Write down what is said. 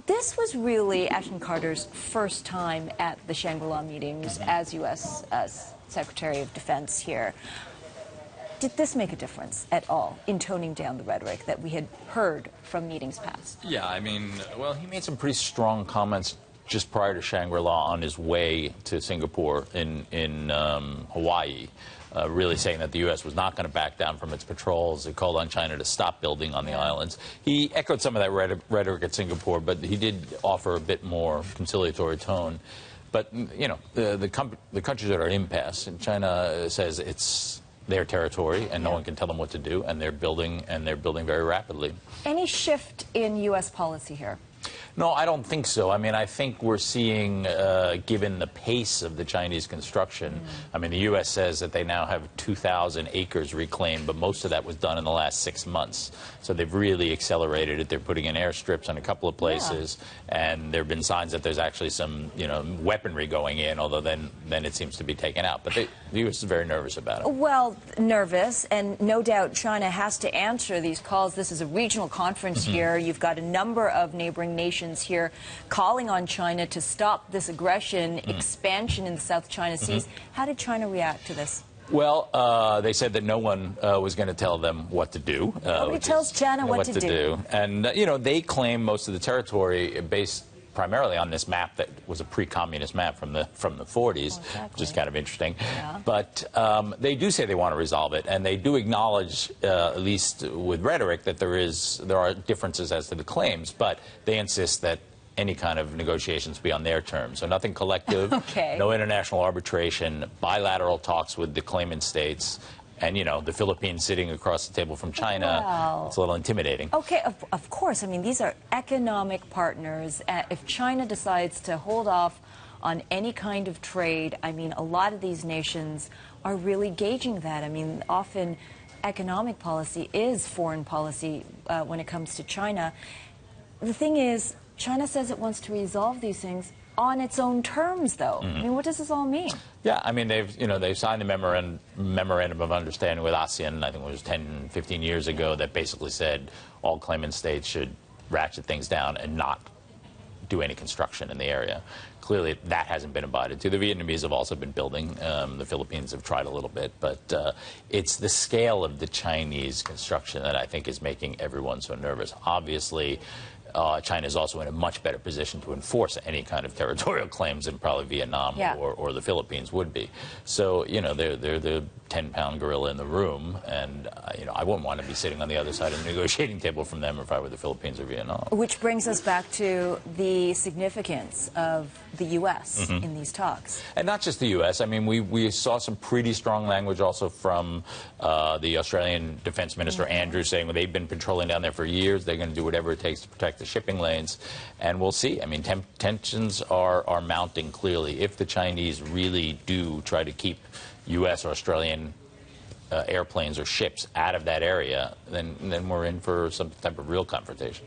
This was really Ashton Carter's first time at the Shangri-La meetings as U.S. Secretary of Defense here. Did this make a difference at all in toning down the rhetoric that we had heard from meetings past? Yeah, I mean, well, he made some pretty strong comments just prior to Shangri-La on his way to Singapore in Hawaii, really saying that the U.S. was not going to back down from its patrols. He called on China to stop building on the islands. He echoed some of that rhetoric at Singapore, but he did offer a bit more conciliatory tone. But, you know, the countries that are at impasse, and China says it's their territory, and no one can tell them what to do, and they're building very rapidly. Any shift in U.S. policy here? No, I don't think so. I mean, I think we're seeing, given the pace of the Chinese construction, I mean, the U.S. says that they now have 2,000 acres reclaimed, but most of that was done in the last 6 months. So they've really accelerated it. They're putting in airstrips in a couple of places, and there have been signs that there's actually some, you know, weaponry going in, although then it seems to be taken out. But the U.S. is very nervous about it. Well, nervous, and no doubt China has to answer these calls. This is a regional conference here. You've got a number of neighboring nations here calling on China to stop this aggression, expansion in the South China Seas. How did China react to this? Well, they said that no one was going to tell them what to do. Nobody tells China what to do. And, you know, they claim most of the territory based primarily on this map that was a pre-communist map from the 40s, which is kind of interesting. Yeah. But they do say they want to resolve it, and they do acknowledge, at least with rhetoric, that there are differences as to the claims, but they insist that any kind of negotiations be on their terms. So nothing collective, no international arbitration, bilateral talks with the claimant states. And, you know, the Philippines sitting across the table from China, it's a little intimidating. Okay, of course. I mean, these are economic partners. If China decides to hold off on any kind of trade, I mean, a lot of these nations are really gauging that. I mean, often economic policy is foreign policy when it comes to China. The thing is, China says it wants to resolve these things on its own terms, though. I mean, what does this all mean? Yeah, I mean, they've signed a memorandum of understanding with ASEAN, I think it was 10, 15 years ago, that basically said all claimant states should ratchet things down and not do any construction in the area. Clearly, that hasn't been abided to. The Vietnamese have also been building. The Philippines have tried a little bit. But it's the scale of the Chinese construction that I think is making everyone so nervous. Obviously, China is also in a much better position to enforce any kind of territorial claims than probably Vietnam or the Philippines would be. So, you know, they're the 10-pound gorilla in the room, and, you know, I wouldn't want to be sitting on the other side of the negotiating table from them if I were the Philippines or Vietnam. Which brings us back to the significance of the U.S. in these talks. And not just the U.S. I mean, we saw some pretty strong language also from the Australian Defense Minister Andrews saying, well, they've been patrolling down there for years. They're going to do whatever it takes to protect the shipping lanes. And we'll see. I mean, tensions are mounting clearly. If the Chinese really do try to keep U.S. or Australian airplanes or ships out of that area, then we're in for some type of real confrontation.